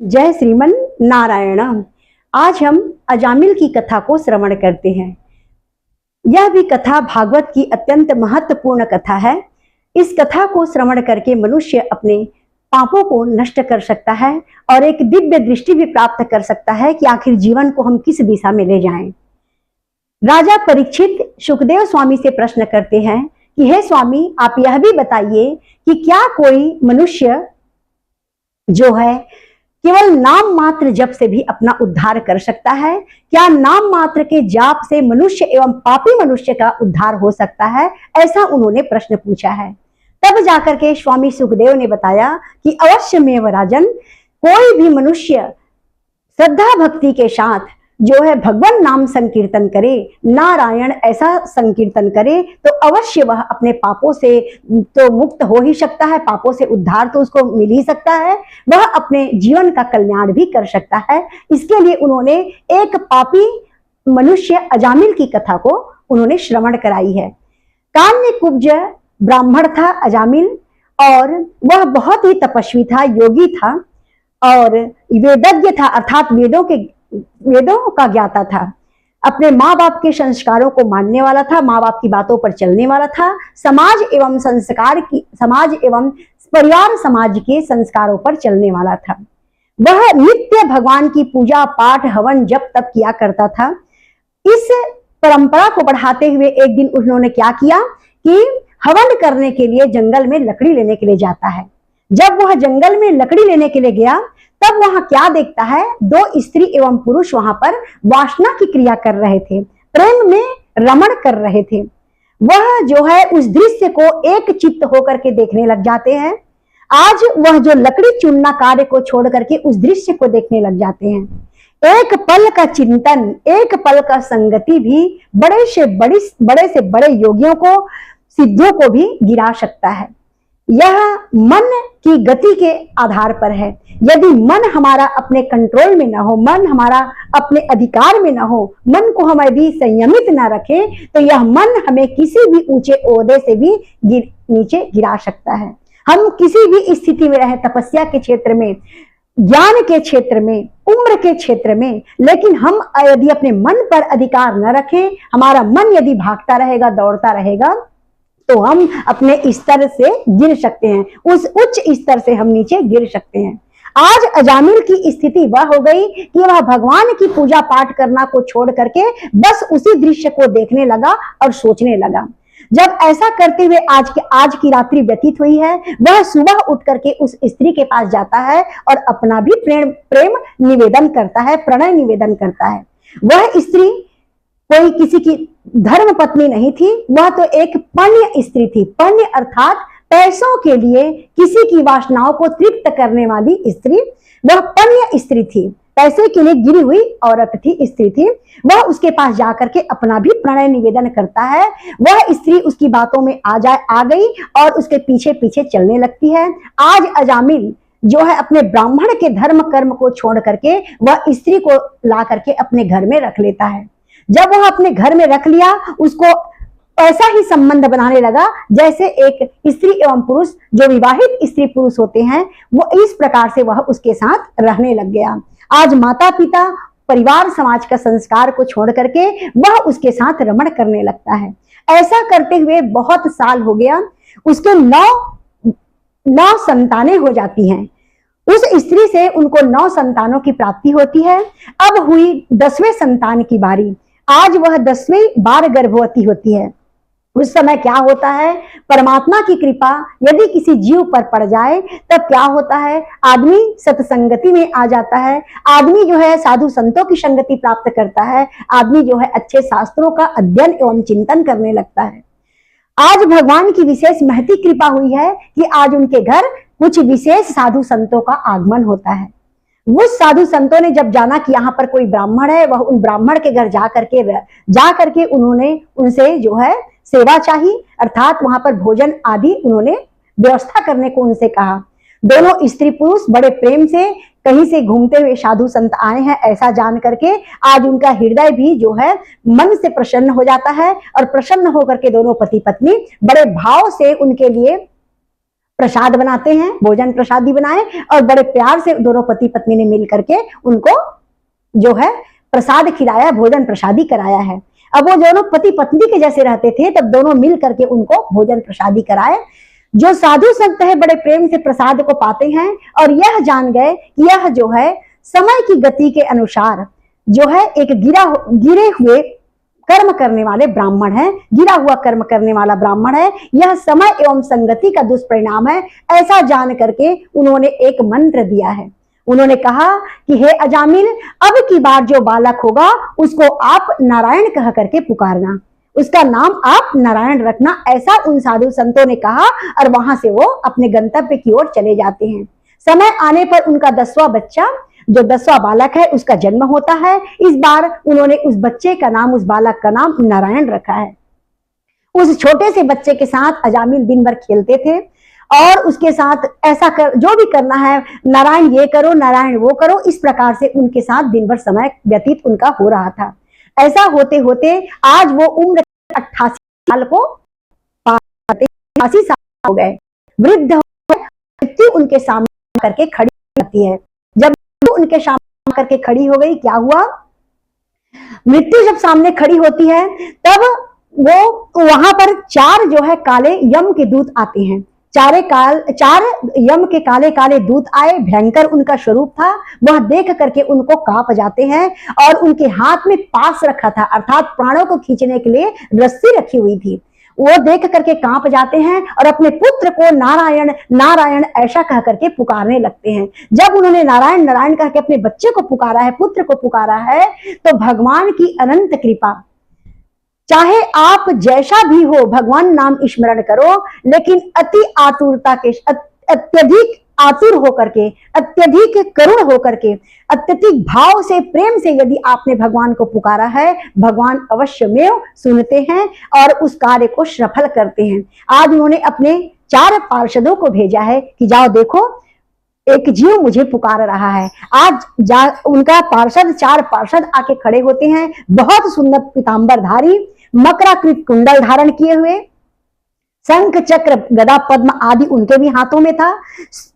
जय श्रीमन नारायण। आज हम अजामिल की कथा को श्रवण करते हैं। यह भी कथा भागवत की अत्यंत महत्वपूर्ण कथा है। इस कथा को श्रवण करके मनुष्य अपने पापों को नष्ट कर सकता है और एक दिव्य दृष्टि भी प्राप्त कर सकता है कि आखिर जीवन को हम किस दिशा में ले जाएं। राजा परीक्षित सुखदेव स्वामी से प्रश्न करते हैं कि हे स्वामी, आप यह भी बताइए कि क्या कोई मनुष्य जो है केवल नाम मात्र जप से भी अपना उद्धार कर सकता है? क्या नाम मात्र के जाप से मनुष्य एवं पापी मनुष्य का उद्धार हो सकता है? ऐसा उन्होंने प्रश्न पूछा है। तब जाकर के स्वामी सुखदेव ने बताया कि अवश्य में राजन, कोई भी मनुष्य श्रद्धा भक्ति के साथ जो है भगवान नाम संकीर्तन करे, नारायण ऐसा संकीर्तन करे, तो अवश्य वह अपने पापों से तो मुक्त हो ही सकता है, पापों से उद्धार तो उसको मिल ही सकता है, वह अपने जीवन का कल्याण भी कर सकता है। इसके लिए उन्होंने एक पापी मनुष्य अजामिल की कथा को उन्होंने श्रवण कराई है। कान्य कुब्ज ब्राह्मण था अजामिल, और वह बहुत ही तपस्वी था, योगी था और वेदज्ञ था, अर्थात वेदों का ज्ञाता था। अपने माँ बाप के संस्कारों को मानने वाला था, माँ बाप की बातों पर चलने वाला था, समाज एवं परिवार समाज के संस्कारों पर चलने वाला था। वह नित्य भगवान की पूजा पाठ हवन जप तप किया करता था। इस परंपरा को बढ़ाते हुए एक दिन उन्होंने क्या किया कि हवन करने के लिए जंगल में लकड़ी लेने के लिए जाता है। जब वह जंगल में लकड़ी लेने के लिए गया, तब वहां क्या देखता है, दो स्त्री एवं पुरुष वहां पर वासना की क्रिया कर रहे थे, प्रेम में रमण कर रहे थे। वह जो है उस दृश्य को एक चित्त होकर के देखने लग जाते हैं। आज वह जो लकड़ी चुनना कार्य को छोड़ करके उस दृश्य को देखने लग जाते हैं। एक पल का चिंतन, एक पल का संगति भी बड़े से बड़े योगियों को, सिद्धियों को भी गिरा सकता है। यह मन की गति के आधार पर है। यदि मन हमारा अपने कंट्रोल में ना हो, मन हमारा अपने अधिकार में ना हो, मन को हम यदि संयमित ना रखें, तो यह मन हमें किसी भी ऊंचे ओहदे से भी नीचे गिरा सकता है। हम किसी भी स्थिति में रहे, तपस्या के क्षेत्र में, ज्ञान के क्षेत्र में, उम्र के क्षेत्र में, लेकिन हम यदि अपने मन पर अधिकार न रखें, हमारा मन यदि भागता रहेगा, दौड़ता रहेगा, तो हम अपने स्तर से गिर सकते हैं, उस उच्च स्तर से हम नीचे गिर सकते हैं। आज अजामिल की स्थिति वह हो गई कि वह भगवान की पूजा पाठ करना को छोड़ करके बस उसी दृश्य को देखने लगा और सोचने लगा। जब ऐसा करते हुए आज की रात्रि व्यतीत हुई है, वह सुबह उठ करके उस स्त्री के पास जाता है और अपना भी प्रेम निवेदन करता है, प्रणय निवेदन करता है। वह स्त्री कोई किसी की धर्म पत्नी नहीं थी, वह तो एक पण्य स्त्री थी। पण्य अर्थात पैसों के लिए किसी की वासनाओं को तृप्त करने वाली स्त्री, वह पण्य स्त्री थी, पैसे के लिए गिरी हुई औरत थी, स्त्री थी। वह उसके पास जाकर के अपना भी प्रणय निवेदन करता है। वह स्त्री उसकी बातों में आ गई और उसके पीछे पीछे चलने लगती है। आज अजामिल जो है अपने ब्राह्मण के धर्म कर्म को छोड़ करके वह स्त्री को ला करके अपने घर में रख लेता है। जब वह अपने घर में रख लिया, उसको ऐसा ही संबंध बनाने लगा जैसे एक स्त्री एवं पुरुष, जो विवाहित स्त्री पुरुष होते हैं, वो इस प्रकार से वह उसके साथ रहने लग गया। आज माता पिता परिवार समाज का संस्कार को छोड़ करके वह उसके साथ रमण करने लगता है। ऐसा करते हुए बहुत साल हो गया। उसके नौ संतानें हो जाती हैं। उस स्त्री से उनको 9 संतानों की प्राप्ति होती है। अब हुई 10वें संतान की बारी। आज वह 10वीं बार गर्भवती होती है। उस समय क्या होता है, परमात्मा की कृपा यदि किसी जीव पर पड़ जाए तब क्या होता है, आदमी सत्संगति में आ जाता है, आदमी जो है साधु संतों की संगति प्राप्त करता है, आदमी जो है अच्छे शास्त्रों का अध्ययन एवं चिंतन करने लगता है। आज भगवान की विशेष महती कृपा हुई है कि आज उनके घर कुछ विशेष साधु संतों का आगमन होता है। वो साधु संतों ने जब जाना कि यहाँ पर कोई ब्राह्मण है, वह उन ब्राह्मण के घर जा करके उन्होंने उनसे जो है सेवा चाहिए, अर्थात वहां पर भोजन आदि उन्होंने व्यवस्था करने को उनसे कहा। दोनों स्त्री पुरुष बड़े प्रेम से कहीं से घूमते हुए साधु संत आए हैं ऐसा जान करके आज उनका हृदय भी जो है मन से प्रसन्न हो जाता है, और प्रसन्न होकर के दोनों पति पत्नी बड़े भाव से उनके लिए प्रसाद बनाते हैं, भोजन प्रसादी बनाए और बड़े प्यार से दोनों पति पत्नी ने मिल करके उनको जो है प्रसाद खिलाया, भोजन प्रसादी कराया है। अब वो दोनों पति पत्नी के जैसे रहते थे, तब दोनों मिल करके उनको भोजन प्रसादी कराए। जो साधु संत है बड़े प्रेम से प्रसाद को पाते हैं और यह जान गए कि यह जो है समय की गति के अनुसार जो है एक गिरे हुए कर्म करने वाले ब्राह्मण है, गिरा हुआ कर्म करने वाला ब्राह्मण है, यह समय एवं संगति का दुष्परिणाम है। ऐसा जान करके उन्होंने एक मंत्र दिया है। उन्होंने कहा कि हे अजामिल, अब की बार जो बालक होगा उसको आप नारायण कह करके पुकारना, उसका नाम आप नारायण रखना। ऐसा उन साधु संतों ने कहा और वहां से वो अपने गंतव्य की ओर चले जाते हैं। समय आने पर उनका 10वां बच्चा, जो 10वां बालक है, उसका जन्म होता है। इस बार उन्होंने उस बच्चे का नाम, उस बालक का नाम नारायण रखा है। उस छोटे से बच्चे के साथ अजामिल दिन भर खेलते थे और उसके साथ ऐसा जो भी करना है, नारायण ये करो, नारायण वो करो, इस प्रकार से उनके साथ दिन भर समय व्यतीत उनका हो रहा था। ऐसा होते होते आज वो उम्र 88 साल को पाते, 88 साल हो गए, वृद्ध मृत्यु उनके सामने करके खड़ी रहती है। जब उनके सामने करके खड़ी हो गई, क्या हुआ, मृत्यु जब सामने खड़ी होती है तब वो वहां पर 4 जो है काले यम के दूत आते हैं। 4 यम के काले काले दूत आए, भयंकर उनका स्वरूप था। वह देख करके उनको कांप जाते हैं और उनके हाथ में पास रखा था, अर्थात प्राणों को खींचने के लिए रस्सी रखी हुई थी। वो देख करके कांप जाते हैं और अपने पुत्र को नारायण नारायण ऐसा कह करके पुकारने लगते हैं। जब उन्होंने नारायण नारायण कह के अपने बच्चे को पुकारा है, पुत्र को पुकारा है, तो भगवान की अनंत कृपा, चाहे आप जैसा भी हो भगवान नाम स्मरण करो, लेकिन अति आतुरता के, अत्यधिक आतुर होकर के, अत्यधिक करुण होकर के, अत्यधिक भाव से, प्रेम से यदि आपने भगवान को पुकारा है, भगवान अवश्यमेव सुनते हैं और उस कार्य को सफल करते हैं। आज उन्होंने अपने 4 पार्षदों को भेजा है कि जाओ देखो, एक जीव मुझे पुकार रहा है। आज उनका 4 पार्षद आके खड़े होते हैं, बहुत सुंदर पीतांबरधारी, मकराकृत कुंडल धारण किए हुए, शंख चक्र गदा पद्म आदि उनके भी हाथों में था।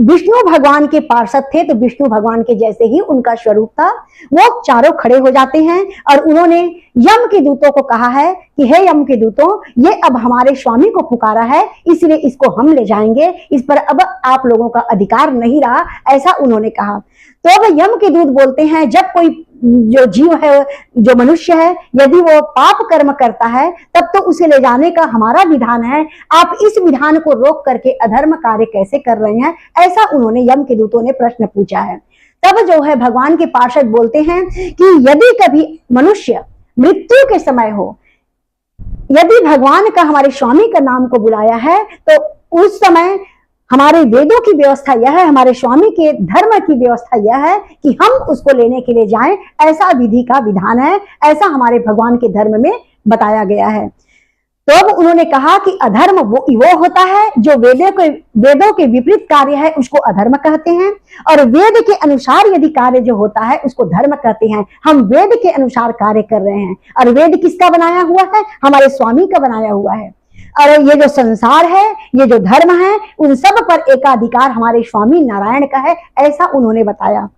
विष्णु भगवान के पार्षद थे, तो विष्णु भगवान के जैसे ही उनका स्वरूप था। वो चारों खड़े हो जाते हैं और उन्होंने यम के दूतों को कहा है कि हे यम के दूतों, ये अब हमारे स्वामी को पुकारा है, इसलिए इसको हम ले जाएंगे, इस पर अब आप लोगों का अधिकार नहीं रहा, ऐसा उन्होंने कहा। तो अब यम के दूत बोलते हैं, जब कोई जो जीव है, जो मनुष्य है, यदि वो पाप कर्म करता है तब तो उसे ले जाने का हमारा विधान है, आप इस विधान को रोक करके अधर्म कार्य कैसे कर रहे हैं, ऐसा उन्होंने यम के दूतों ने प्रश्न पूछा है। तब जो है भगवान के पार्षद बोलते हैं कि यदि कभी मनुष्य मृत्यु के समय हो, यदि भगवान का, हमारे स्वामी का नाम को बुलाया है, तो उस समय हमारे वेदों की व्यवस्था यह है, हमारे स्वामी के धर्म की व्यवस्था यह है कि हम उसको लेने के लिए जाएं, ऐसा विधि का विधान है, ऐसा हमारे भगवान के धर्म में बताया गया है। तो अब उन्होंने कहा कि अधर्म वो होता है जो वेदों के विपरीत कार्य है, उसको अधर्म कहते हैं, और वेद के अनुसार यदि कार्य जो होता है उसको धर्म कहते हैं। हम वेद के अनुसार कार्य कर रहे हैं, और वेद किसका बनाया हुआ है, हमारे स्वामी का बनाया हुआ है। और ये जो संसार है, ये जो धर्म है, उन सब पर एकाधिकार हमारे स्वामी नारायण का है, ऐसा उन्होंने बताया।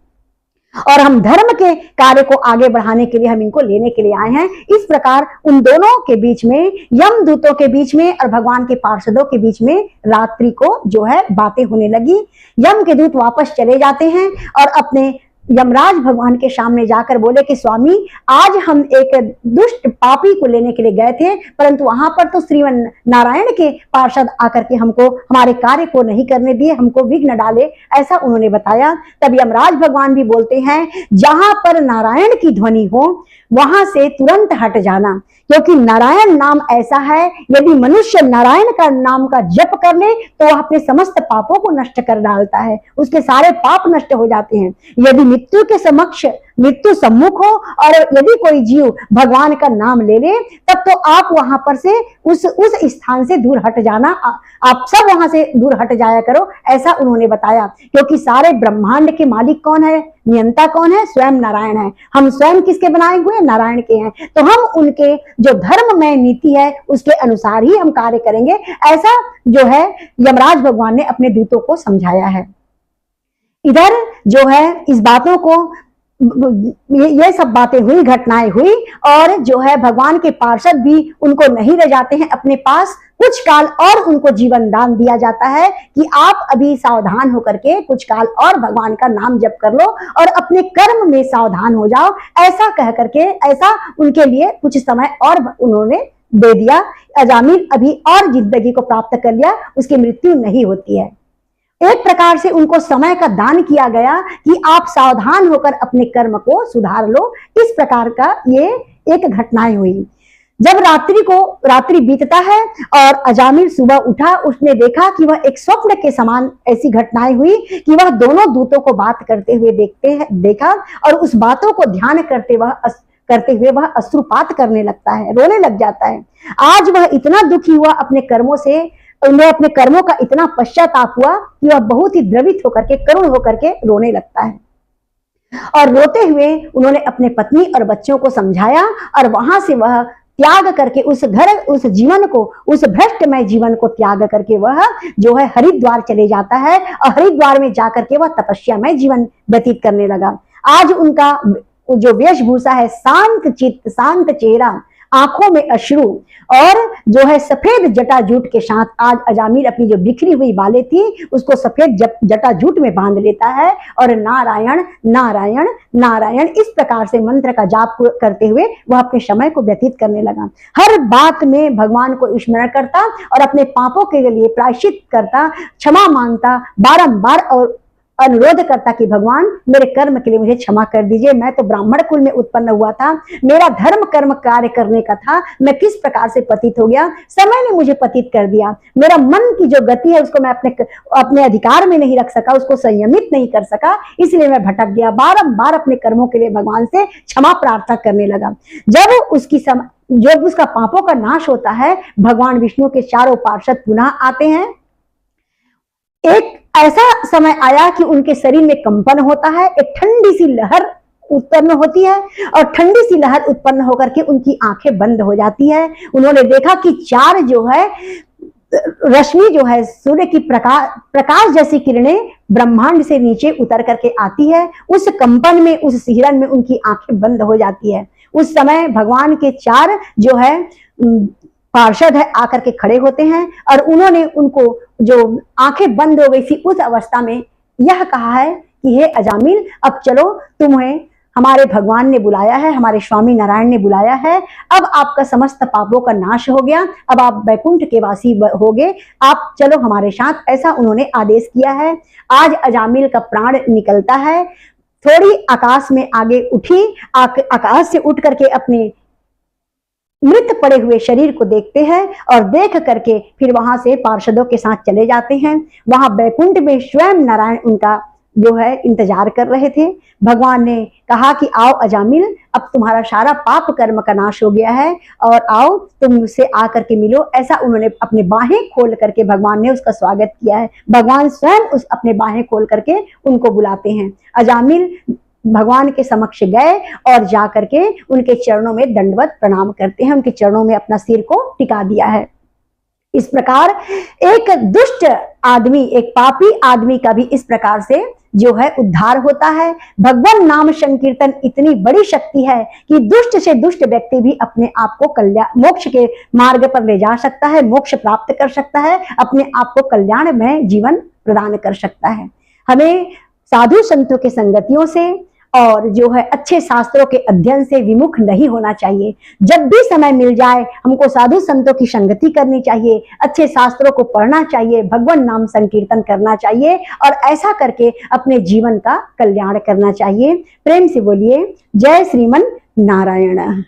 और हम धर्म के कार्य को आगे बढ़ाने के लिए हम इनको लेने के लिए आए हैं। इस प्रकार उन दोनों के बीच में, यम दूतों के बीच में और भगवान के पार्षदों के बीच में रात्रि को जो है बातें होने लगी। यम के दूत वापस चले जाते हैं और अपने यमराज भगवान के सामने जाकर बोले कि स्वामी, आज हम एक दुष्ट पापी को लेने के लिए गए थे, परंतु वहां पर तो श्रीमन नारायण के पार्षद आकर के हमको हमारे कार्य को नहीं करने दिए, हमको विघ्न डाले, ऐसा उन्होंने बताया। तब यमराज भगवान भी बोलते हैं, जहां पर नारायण की ध्वनि हो वहां से तुरंत हट जाना, क्योंकि नारायण नाम ऐसा है, यदि मनुष्य नारायण का नाम का जप कर ले तो वह अपने समस्त पापों को नष्ट कर डालता है, उसके सारे पाप नष्ट हो जाते हैं। यदि मृत्यु के समक्ष, मृत्यु सम्मुख हो और यदि कोई जीव भगवान का नाम ले ले, तब तो आप वहां पर से उस स्थान से दूर हट जाना, आप सब वहां से दूर हट जाया करो, ऐसा उन्होंने बताया। क्योंकि सारे ब्रह्मांड के मालिक कौन है, नियंता कौन है? स्वयं नारायण है। हम स्वयं किसके बनाए हुए? नारायण के हैं। तो हम उनके जो धर्ममय नीति है उसके अनुसार ही हम कार्य करेंगे, ऐसा जो है यमराज भगवान ने अपने दूतों को समझाया है। इधर जो है इस बातों को, ये सब बातें हुई, घटनाएं हुई, और जो है भगवान के पार्षद भी उनको नहीं रह जाते हैं अपने पास। कुछ काल और उनको जीवन दान दिया जाता है कि आप अभी सावधान होकर के कुछ काल और भगवान का नाम जप कर लो और अपने कर्म में सावधान हो जाओ, ऐसा कह करके, ऐसा उनके लिए कुछ समय और उन्होंने दे दिया। अजामिल अभी और जिंदगी को प्राप्त कर लिया, उसकी मृत्यु नहीं होती है। एक प्रकार से उनको समय का दान किया गया कि आप सावधान होकर अपने कर्म को सुधार लो। इस प्रकार का ये एक घटनाएं हुई। जब रात्रि बीतता है और अजामिल सुबह उठा, उसने देखा कि वह एक स्वप्न के समान ऐसी घटनाएं हुई कि वह दोनों दूतों को बात करते हुए देखा और उस बातों को ध्यान करते हुए वह अश्रुपात करने लगता है, रोने लग जाता है। आज वह इतना दुखी हुआ अपने कर्मों से, उन्हें अपने कर्मों का इतना पश्चाताप हुआ कि वह बहुत ही द्रवित होकर के, करुण होकर के रोने लगता है। और रोते हुए उन्होंने अपने पत्नी और बच्चों को समझाया और वहां से वह त्याग करके उस जीवन को, उस भ्रष्टमय जीवन को त्याग करके वह जो है हरिद्वार चले जाता है और हरिद्वार में जाकर के वह तपस्यामय जीवन व्यतीत करने लगा। आज उनका जो वेशभूषा है, शांत चित्त, शांत चेहरा, आंखों में अश्रु और जो है सफेद जटाजूट के साथ आज अजामिल अपनी जो बिखरी हुई बालें थी उसको सफेद जटाजूट में बांध लेता है और नारायण नारायण नारायण इस प्रकार से मंत्र का जाप करते हुए वह अपने समय को व्यतीत करने लगा। हर बात में भगवान को स्मरण करता और अपने पापों के लिए प्रायश्चित करता, क्षमा मांगता, बारंबार और अनुरोध करता कि भगवान मेरे कर्म के लिए मुझे क्षमा कर दीजिए। मैं तो ब्राह्मण कुल में उत्पन्न हुआ था, मेरा धर्म कर्म कार्य करने का था, मैं किस प्रकार से पतित हो गया, समय ने मुझे पतित कर दिया। मेरा मन की जो गति है उसको मैं अपने अधिकार में नहीं रख सका, उसको संयमित नहीं कर सका, इसलिए मैं भटक गया। बारंबार अपने कर्मों के लिए भगवान से क्षमा प्रार्थना करने लगा। जब उसका पापों का नाश होता है, भगवान विष्णु के चारों पार्षद पुनः आते हैं। एक ऐसा समय आया कि उनके शरीर में कंपन होता है, एक ठंडी सी लहर उत्पन्न होती है और ठंडी सी लहर उत्पन्न होकर के उनकी आंखें बंद हो जाती है। उन्होंने देखा कि चार जो है रश्मि जो है सूर्य की प्रकाश जैसी किरणें ब्रह्मांड से नीचे उतर करके आती है। उस कंपन में, उस सिहरन में उनकी आंखें बंद हो जाती है। उस समय भगवान के चार जो है पार्षद है आकर के खड़े होते हैं और उन्होंने उनको जो आंखें बंद हो गई थी उस अवस्था में यह कहा है कि हे अजामिल, अब चलो, तुम्हें हमारे भगवान ने बुलाया है, हमारे स्वामी नारायण ने बुलाया है। अब आपका समस्त पापों का नाश हो गया, अब आप वैकुंठ के वासी हो गए, आप चलो हमारे साथ, ऐसा उन्होंने आदेश किया है। आज अजामिल का प्राण निकलता है। थोड़ी आकाश में आगे उठी, आकाश से उठ करके अपने मृत पड़े हुए शरीर को देखते हैं और देख करके फिर वहां से पार्षदों के साथ चले जाते हैं। वहां बैकुंठ में स्वयं नारायण उनका जो है इंतजार कर रहे थे। भगवान ने कहा कि आओ अजामिल, अब तुम्हारा सारा पाप कर्म का नाश हो गया है और आओ तुम मुझसे आकर के मिलो। ऐसा उन्होंने अपने बाहें खोल करके भगवान ने उसका स्वागत किया है। भगवान स्वयं उस अपने बाहें खोल करके उनको बुलाते हैं। अजामिल भगवान के समक्ष गए और जाकर के उनके चरणों में दंडवत प्रणाम करते हैं, उनके चरणों में अपना सिर को टिका दिया है। इस प्रकार एक दुष्ट आदमी, एक पापी आदमी का भी इस प्रकार से जो है उद्धार होता है। भगवान नाम संकीर्तन इतनी बड़ी शक्ति है कि दुष्ट से दुष्ट व्यक्ति भी अपने आप को कल्याण, मोक्ष के मार्ग पर ले जा सकता है, मोक्ष प्राप्त कर सकता है, अपने आप को कल्याण में जीवन प्रदान कर सकता है। हमें साधु संतों की संगतियों से और जो है अच्छे शास्त्रों के अध्ययन से विमुख नहीं होना चाहिए। जब भी समय मिल जाए हमको साधु संतों की संगति करनी चाहिए, अच्छे शास्त्रों को पढ़ना चाहिए, भगवान नाम संकीर्तन करना चाहिए और ऐसा करके अपने जीवन का कल्याण करना चाहिए। प्रेम से बोलिए जय श्रीमन नारायण।